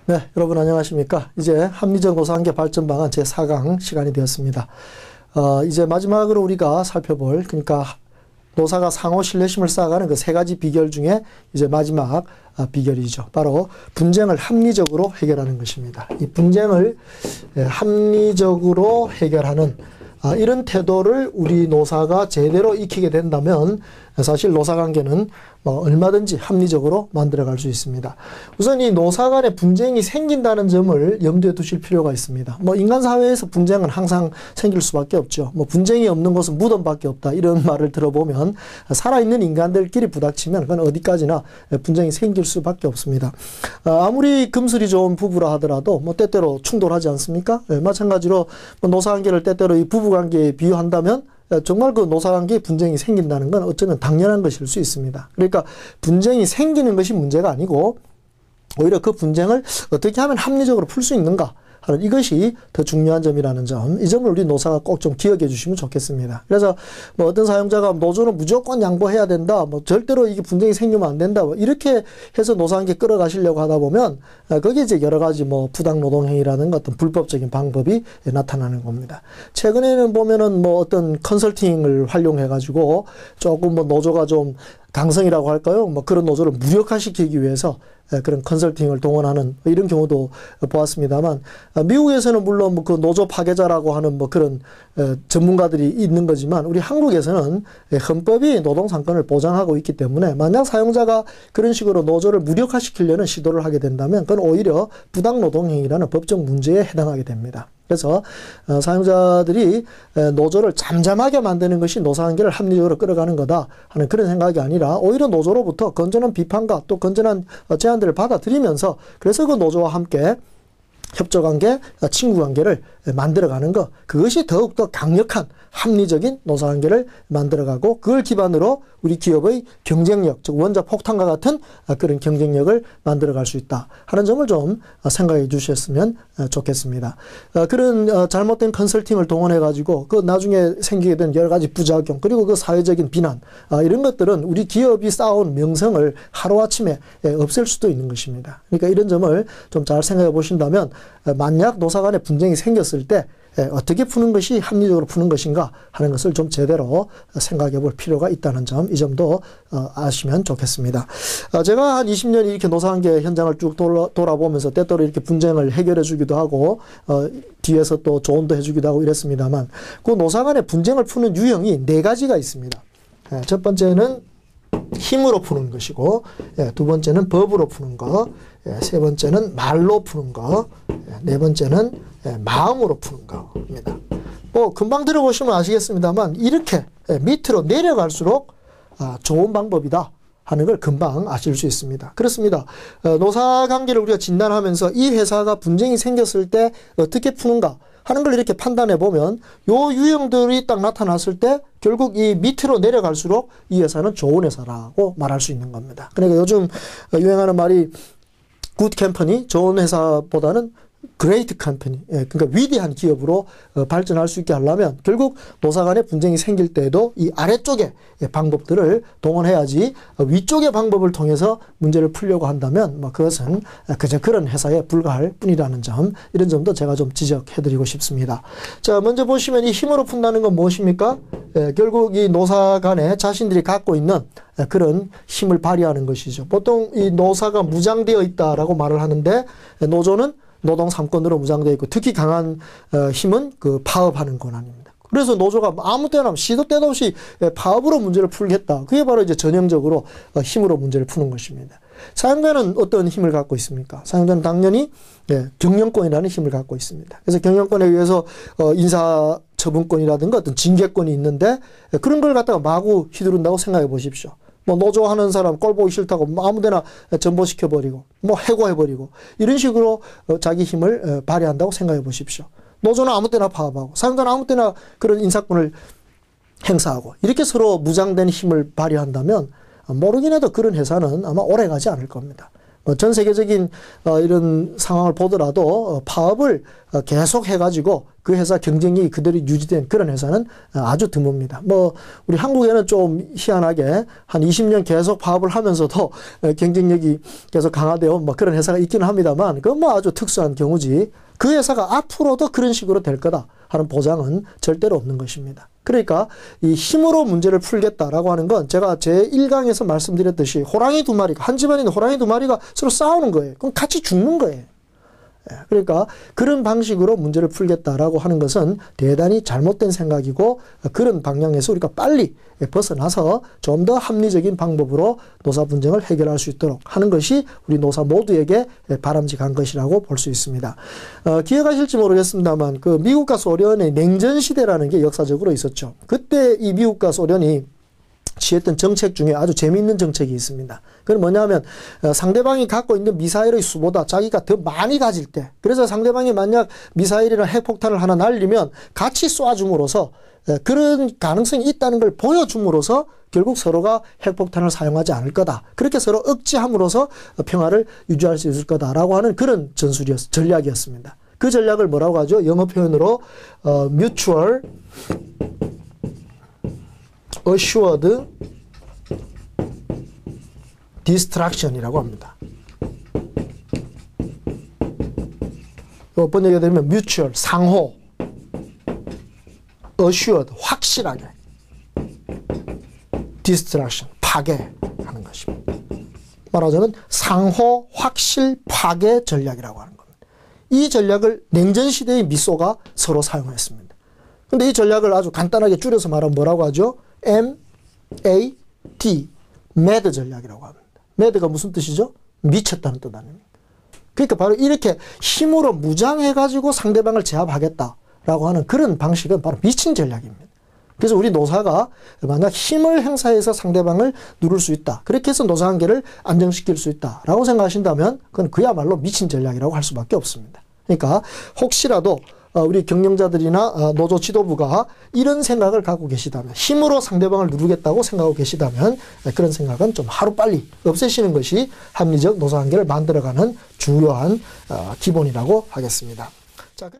네, 여러분 안녕하십니까. 이제 합리적 노사관계 발전 방안 제4강 시간이 되었습니다. 이제 마지막으로 우리가 살펴볼, 그러니까 노사가 상호 신뢰심을 쌓아가는 그 세 가지 비결 중에 이제 마지막 비결이죠. 바로 분쟁을 합리적으로 해결하는 것입니다. 이 분쟁을 합리적으로 해결하는 이런 태도를 우리 노사가 제대로 익히게 된다면 사실 노사관계는 얼마든지 합리적으로 만들어갈 수 있습니다. 우선 이 노사 간의 분쟁이 생긴다는 점을 염두에 두실 필요가 있습니다. 인간 사회에서 분쟁은 항상 생길 수밖에 없죠. 분쟁이 없는 곳은 무덤밖에 없다, 이런 말을 들어보면 살아있는 인간들끼리 부닥치면 그건 어디까지나 분쟁이 생길 수밖에 없습니다. 아무리 금슬이 좋은 부부라 하더라도 때때로 충돌하지 않습니까? 마찬가지로 노사관계를 때때로 이 부부관계에 비유한다면 정말 그 노사관계에 분쟁이 생긴다는 건 어쩌면 당연한 것일 수 있습니다. 그러니까 분쟁이 생기는 것이 문제가 아니고 오히려 그 분쟁을 어떻게 하면 합리적으로 풀 수 있는가 하는 이것이 더 중요한 점이라는 점, 이 점을 우리 노사가 꼭 좀 기억해 주시면 좋겠습니다. 그래서 어떤 사용자가 노조는 무조건 양보해야 된다, 절대로 이게 분쟁이 생기면 안 된다, 이렇게 해서 노사관계 끌어가시려고 하다 보면 거기에 이제 여러 가지 부당 노동행위라는 어떤 불법적인 방법이 나타나는 겁니다. 최근에는 보면은 어떤 컨설팅을 활용해 가지고 조금 노조가 좀 강성이라고 할까요? 그런 노조를 무력화시키기 위해서 그런 컨설팅을 동원하는 이런 경우도 보았습니다만, 미국에서는 물론 그 노조 파괴자라고 하는 그런 전문가들이 있는 거지만, 우리 한국에서는 헌법이 노동상권을 보장하고 있기 때문에 만약 사용자가 그런 식으로 노조를 무력화시키려는 시도를 하게 된다면 그건 오히려 부당노동행위라는 법적 문제에 해당하게 됩니다. 그래서 사용자들이 노조를 잠잠하게 만드는 것이 노사관계를 합리적으로 끌어가는 거다 하는 그런 생각이 아니라, 오히려 노조로부터 건전한 비판과 또 건전한 제안들을 받아들이면서 그래서 그 노조와 함께 협조관계, 친구관계를 만들어가는 것, 그것이 더욱더 강력한 합리적인 노사관계를 만들어가고, 그걸 기반으로 우리 기업의 경쟁력, 즉 원자 폭탄과 같은 그런 경쟁력을 만들어갈 수 있다 하는 점을 좀 생각해 주셨으면 좋겠습니다. 그런 잘못된 컨설팅을 동원해 가지고 그 나중에 생기게 된 여러 가지 부작용, 그리고 그 사회적인 비난, 이런 것들은 우리 기업이 쌓아온 명성을 하루아침에 없앨 수도 있는 것입니다. 그러니까 이런 점을 좀 잘 생각해 보신다면, 만약 노사 간에 분쟁이 생겼을 때 어떻게 푸는 것이 합리적으로 푸는 것인가 하는 것을 좀 제대로 생각해 볼 필요가 있다는 점, 이 점도 아시면 좋겠습니다. 제가 한 20년 이렇게 노사관계 현장을 쭉 돌아보면서 때때로 이렇게 분쟁을 해결해 주기도 하고 뒤에서 또 조언도 해주기도 하고 이랬습니다만, 그 노사 간의 분쟁을 푸는 유형이 4가지가 있습니다. 첫 번째는 힘으로 푸는 것이고, 두 번째는 법으로 푸는 거, 세 번째는 말로 푸는 거, 네 번째는 마음으로 푸는 겁니다. 금방 들어보시면 아시겠습니다만, 이렇게 밑으로 내려갈수록 좋은 방법이다 하는 걸 금방 아실 수 있습니다. 그렇습니다. 노사관계를 우리가 진단하면서 이 회사가 분쟁이 생겼을 때 어떻게 푸는가 하는 걸 이렇게 판단해 보면, 요 유형들이 딱 나타났을 때 결국 이 밑으로 내려갈수록 이 회사는 좋은 회사라고 말할 수 있는 겁니다. 그러니까 요즘 유행하는 말이 굿 컴퍼니, 좋은 회사보다는 그레이트 컴퍼니, 그러니까 위대한 기업으로 발전할 수 있게 하려면 결국 노사 간에 분쟁이 생길 때에도 이 아래쪽의 방법들을 동원해야지, 위쪽의 방법을 통해서 문제를 풀려고 한다면 그것은 그저 그런 회사에 불과할 뿐이라는 점, 이런 점도 제가 좀 지적해드리고 싶습니다. 자, 먼저 보시면 이 힘으로 푼다는 건 무엇입니까? 결국 이 노사 간에 자신들이 갖고 있는 그런 힘을 발휘하는 것이죠. 보통 이 노사가 무장되어 있다라고 말을 하는데, 노조는 노동 3권으로 무장되어 있고, 특히 강한 힘은 그 파업하는 권한입니다. 그래서 노조가 아무 때나 시도 때도 없이 파업으로 문제를 풀겠다. 그게 바로 이제 전형적으로 힘으로 문제를 푸는 것입니다. 사용자는 어떤 힘을 갖고 있습니까? 사용자는 당연히 경영권이라는 힘을 갖고 있습니다. 그래서 경영권에 의해서 인사처분권이라든가 어떤 징계권이 있는데, 그런 걸 갖다가 마구 휘두른다고 생각해 보십시오. 노조 하는 사람 꼴 보기 싫다고 아무데나 전보시켜버리고, 해고해버리고, 이런 식으로 자기 힘을 발휘한다고 생각해 보십시오. 노조는 아무 때나 파업하고, 사용자는 아무 때나 그런 인사권을 행사하고, 이렇게 서로 무장된 힘을 발휘한다면 모르긴 해도 그런 회사는 아마 오래 가지 않을 겁니다. 전 세계적인 이런 상황을 보더라도 파업을 계속 해가지고 그 회사 경쟁력이 그대로 유지된 그런 회사는 아주 드뭅니다. 우리 한국에는 좀 희한하게 한 20년 계속 파업을 하면서도 경쟁력이 계속 강화되어 그런 회사가 있기는 합니다만 그건 아주 특수한 경우지 그 회사가 앞으로도 그런 식으로 될 거다 하는 보장은 절대로 없는 것입니다. 그러니까 이 힘으로 문제를 풀겠다라고 하는 건 제가 제 1강에서 말씀드렸듯이 호랑이 두 마리가 한 집안에 있는 호랑이 두 마리가 서로 싸우는 거예요. 그럼 같이 죽는 거예요. 그러니까 그런 방식으로 문제를 풀겠다라고 하는 것은 대단히 잘못된 생각이고 그런 방향에서 우리가 빨리 벗어나서 좀 더 합리적인 방법으로 노사 분쟁을 해결할 수 있도록 하는 것이 우리 노사 모두에게 바람직한 것이라고 볼 수 있습니다. 기억하실지 모르겠습니다만 그 미국과 소련의 냉전 시대라는 게 역사적으로 있었죠. 그때 이 미국과 소련이 취했던 정책 중에 아주 재미있는 정책이 있습니다. 그건 뭐냐면 상대방이 갖고 있는 미사일의 수보다 자기가 더 많이 가질 때 그래서 상대방이 만약 미사일이나 핵폭탄을 하나 날리면 같이 쏴줌으로써 그런 가능성이 있다는 걸 보여줌으로써 결국 서로가 핵폭탄을 사용하지 않을 거다. 그렇게 서로 억제함으로써 평화를 유지할 수 있을 거다라고 하는 그런 전략이었습니다. 그 전략을 뭐라고 하죠? 영어 표현으로 mutual assured destruction이라고 합니다. 번역이 되면 mutual, 상호, assured, 확실하게, destruction, 파괴하는 것입니다. 말하자면 상호, 확실, 파괴 전략이라고 하는 겁니다. 이 전략을 냉전시대의 미소가 서로 사용했습니다. 근데 이 전략을 아주 간단하게 줄여서 말하면 뭐라고 하죠? MAD, mad 전략이라고 합니다. mad가 무슨 뜻이죠? 미쳤다는 뜻 아닙니까? 그러니까 바로 이렇게 힘으로 무장해가지고 상대방을 제압하겠다라고 하는 그런 방식은 바로 미친 전략입니다. 그래서 우리 노사가 만약 힘을 행사해서 상대방을 누를 수 있다. 그렇게 해서 노사관계를 안정시킬 수 있다라고 생각하신다면 그건 그야말로 미친 전략이라고 할 수밖에 없습니다. 그러니까 혹시라도 우리 경영자들이나 노조 지도부가 이런 생각을 갖고 계시다면 힘으로 상대방을 누르겠다고 생각하고 계시다면 그런 생각은 좀 하루빨리 없애시는 것이 합리적 노사관계를 만들어가는 중요한 기본이라고 하겠습니다. 자,